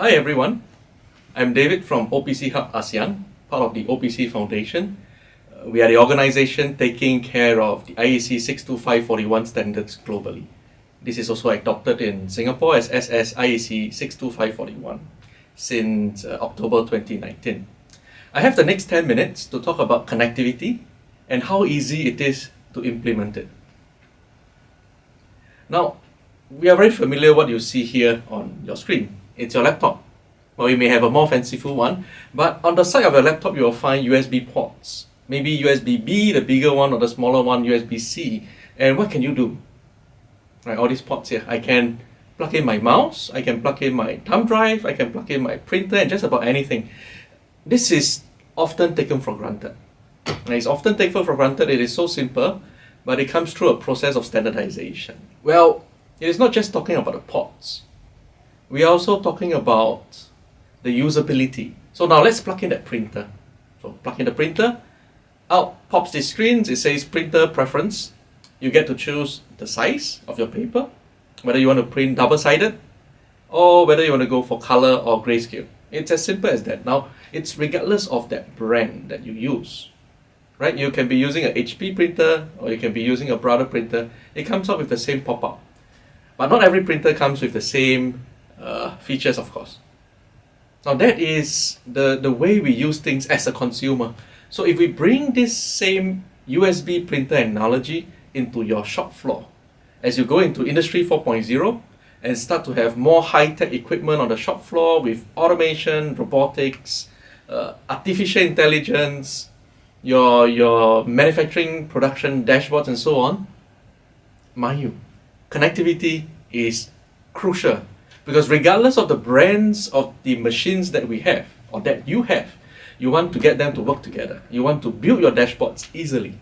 Hi everyone, I'm David from OPC Hub ASEAN, part of the OPC Foundation. We are the organization taking care of the IEC 62541 standards globally. This is also adopted in Singapore as SS IEC 62541 since October 2019. I have the next 10 minutes to talk about connectivity and how easy it is to implement it. Now, we are very familiar what you see here on your screen. It's your laptop. Well, you may have a more fanciful one, but on the side of your laptop you will find USB ports. Maybe USB-B, the bigger one, or the smaller one, USB-C. And what can you do? Right, all these ports here. I can plug in my mouse, I can plug in my thumb drive, I can plug in my printer, and just about anything. This is often taken for granted. And it's often taken for granted. It is so simple, but it comes through a process of standardization. Well, it is not just talking about the ports. We are also talking about the usability. So now let's plug in that printer. So plug in the printer, out pops the screen, it says printer preference. You get to choose the size of your paper, whether you want to print double-sided or whether you want to go for color or grayscale. It's as simple as that. Now, it's regardless of that brand that you use. Right? You can be using an HP printer or you can be using a Brother printer. It comes up with the same pop-up. But not every printer comes with the same features, of course. Now that is the way we use things as a consumer. So if we bring this same USB printer analogy into your shop floor, as you go into Industry 4.0 and start to have more high-tech equipment on the shop floor with automation, robotics, artificial intelligence, your manufacturing production dashboards and so on, mind you, connectivity is crucial. Because regardless of the brands of the machines that we have, or that you have, you want to get them to work together. You want to build your dashboards easily.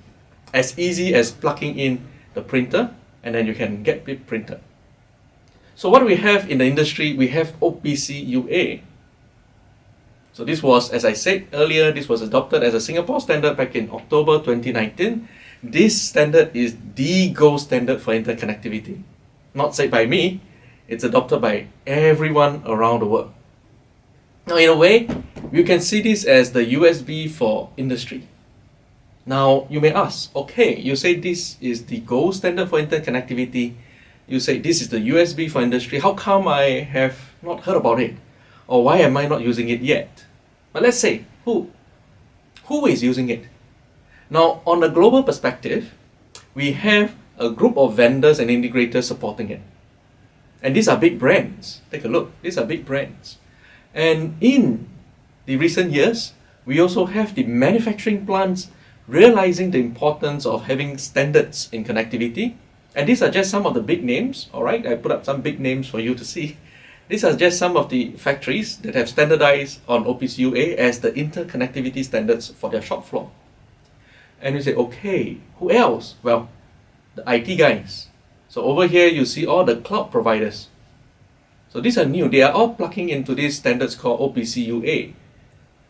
As easy as plugging in the printer, and then you can get it printed. So what we have in the industry, we have OPC UA. So this was, as I said earlier, this was adopted as a Singapore standard back in October 2019. This standard is the gold standard for interconnectivity. Not said by me, it's adopted by everyone around the world. Now, in a way, you can see this as the USB for industry. Now, you may ask, okay, you say this is the gold standard for interconnectivity. You say this is the USB for industry. How come I have not heard about it? Or why am I not using it yet? But let's say, who is using it? Now, on a global perspective, we have a group of vendors and integrators supporting it. And these are big brands. Take a look. These are big brands. And in the recent years, we also have the manufacturing plants realizing the importance of having standards in connectivity. And these are just some of the big names, all right? I put up some big names for you to see. These are just some of the factories that have standardized on OPC UA as the interconnectivity standards for their shop floor. And you say, okay, who else? Well, the IT guys. So over here, you see all the cloud providers. So these are new. They are all plugging into these standards called OPC UA.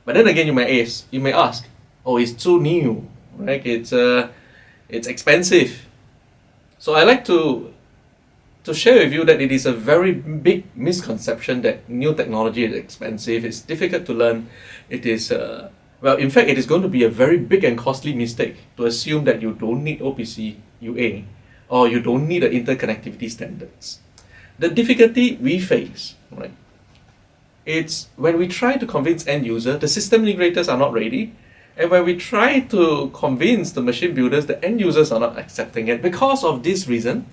But then again, you may ask, oh, it's too new, right? It's expensive. So I like to share with you that it is a very big misconception that new technology is expensive. It's difficult to learn. It is, in fact, it is going to be a very big and costly mistake to assume that you don't need OPC UA. Or you don't need the interconnectivity standards. The difficulty we face, right? It's when we try to convince end user, the system integrators are not ready, and when we try to convince the machine builders, the end users are not accepting it. Because of this reason,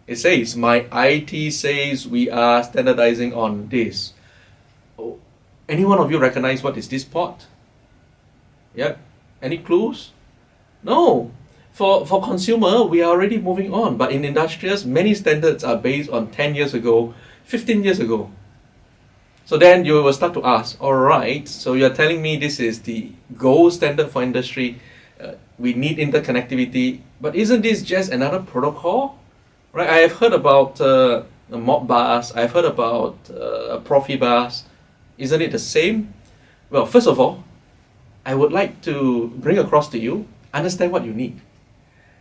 it says, my IT says we are standardizing on this. Oh, any one of you recognize what is this port? Yeah? Any clues? No. For consumer, we are already moving on, but in industrials, many standards are based on 10 years ago, 15 years ago. So then you will start to ask, all right, so you're telling me this is the gold standard for industry, we need interconnectivity, but isn't this just another protocol? Right? I have heard about a Modbus, I've heard about a Profibus. Isn't it the same? Well, first of all, I would like to bring across to you, understand what you need.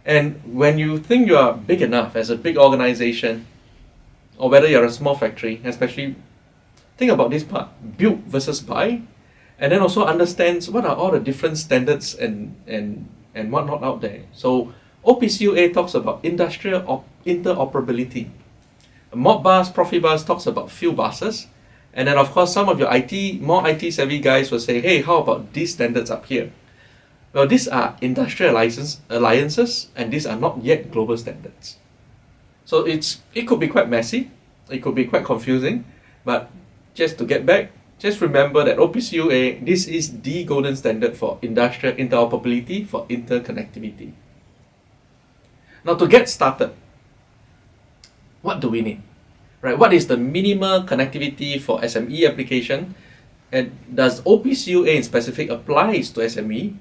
And when you think you are big enough as a big organization, or whether you're a small factory, especially think about this part, build versus buy, and then also understands what are all the different standards and whatnot out there. So OPC UA talks about industrial interoperability. Modbus, Profibus talks about field buses. And then of course some of your more IT savvy guys will say, hey, how about these standards up here? Well, these are industrial alliances, and these are not yet global standards. So it could be quite messy, it could be quite confusing, but just to get back, just remember that OPC UA, this is the golden standard for industrial interoperability, for interconnectivity. Now to get started, what do we need? Right? What is the minimal connectivity for SME application? And does OPC UA in specific applies to SME?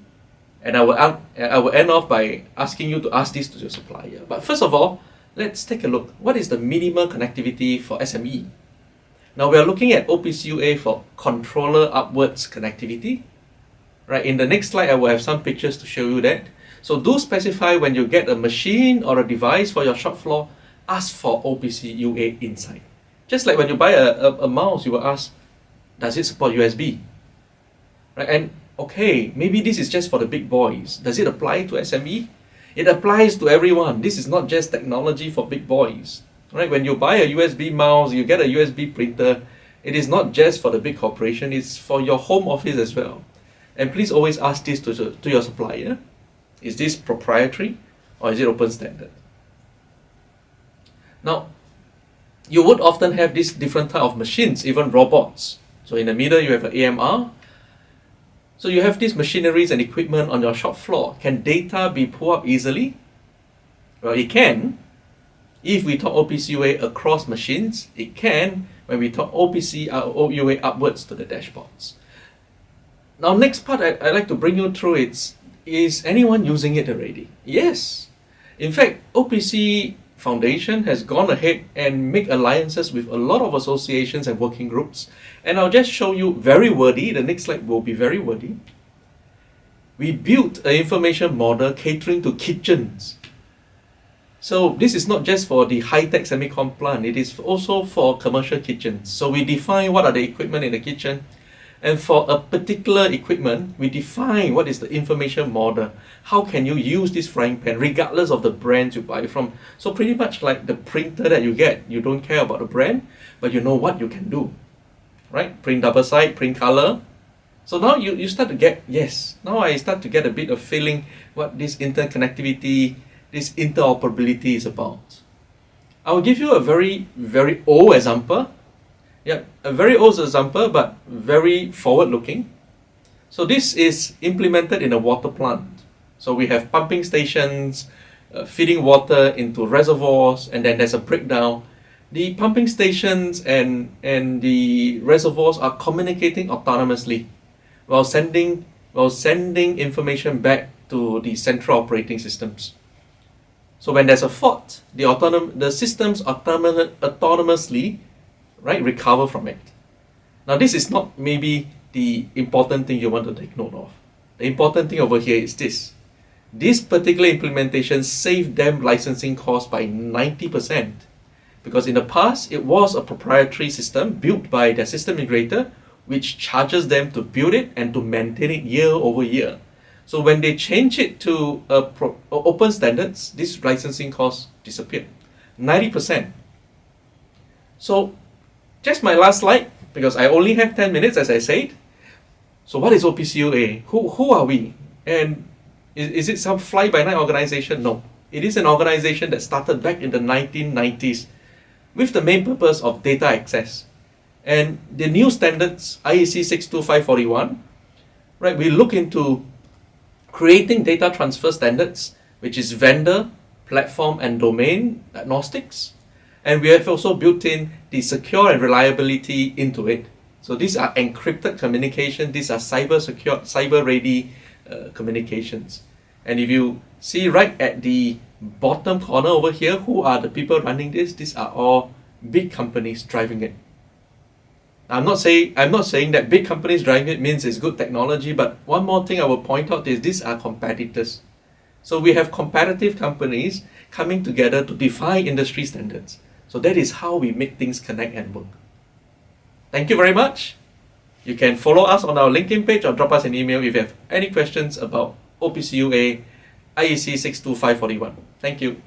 And I will end off by asking you to ask this to your supplier. But first of all, let's take a look. What is the minimal connectivity for SME? Now we are looking at OPC UA for controller upwards connectivity. Right? In the next slide, I will have some pictures to show you that. So do specify when you get a machine or a device for your shop floor, ask for OPC UA inside. Just like when you buy a mouse, you will ask, does it support USB? Right? And okay, maybe this is just for the big boys. Does it apply to SME? It applies to everyone. This is not just technology for big boys. Right? When you buy a USB mouse, you get a USB printer, it is not just for the big corporation, it's for your home office as well. And please always ask this to your supplier. Is this proprietary or is it open standard? Now, you would often have these different type of machines, even robots. So in the middle, you have an AMR. So you have these machineries and equipment on your shop floor. Can data be pulled up easily? Well, it can. If we talk OPC UA across machines, it can when we talk OPC UA upwards to the dashboards. Now, next part I'd like to bring you through is anyone using it already? Yes. In fact, OPC Foundation has gone ahead and make alliances with a lot of associations and working groups. And I'll just show you very wordy. The next slide will be very wordy. We built an information model catering to kitchens. So this is not just for the high-tech semicon plant, it is also for commercial kitchens. So we define what are the equipment in the kitchen. And for a particular equipment, we define what is the information model. How can you use this frying pan regardless of the brand you buy from? So pretty much like the printer that you get, you don't care about the brand, but you know what you can do. Right? Print double side, print color. So now you start to get, yes, now I start to get a bit of feeling what this interconnectivity, this interoperability is about. I will give you a very, very old example. Yeah, a very old example, but very forward-looking. So this is implemented in a water plant. So we have pumping stations, feeding water into reservoirs, and then there's a breakdown. The pumping stations and the reservoirs are communicating autonomously while sending information back to the central operating systems. So when there's a fault, the systems autonomously recover from it. Now this is not maybe the important thing you want to take note of. The important thing over here is this. This particular implementation saved them licensing costs by 90%. Because in the past, it was a proprietary system built by their system integrator, which charges them to build it and to maintain it year over year. So when they change it to open standards, this licensing cost disappeared. 90%. So just my last slide, because I only have 10 minutes, as I said. So what is OPC UA? Who are we? And is it some fly-by-night organization? No. It is an organization that started back in the 1990s with the main purpose of data access. And the new standards, IEC 62541, right, we look into creating data transfer standards, which is vendor, platform, and domain agnostics. And we have also built in the secure and reliability into it. So these are encrypted communication. These are cyber-secure, cyber-ready communications. And if you see right at the bottom corner over here, who are the people running this? These are all big companies driving it. I'm not saying that big companies driving it means it's good technology, but one more thing I will point out is these are competitors. So we have competitive companies coming together to define industry standards. So that is how we make things connect and work. Thank you very much. You can follow us on our LinkedIn page or drop us an email if you have any questions about OPC UA IEC 62541. Thank you.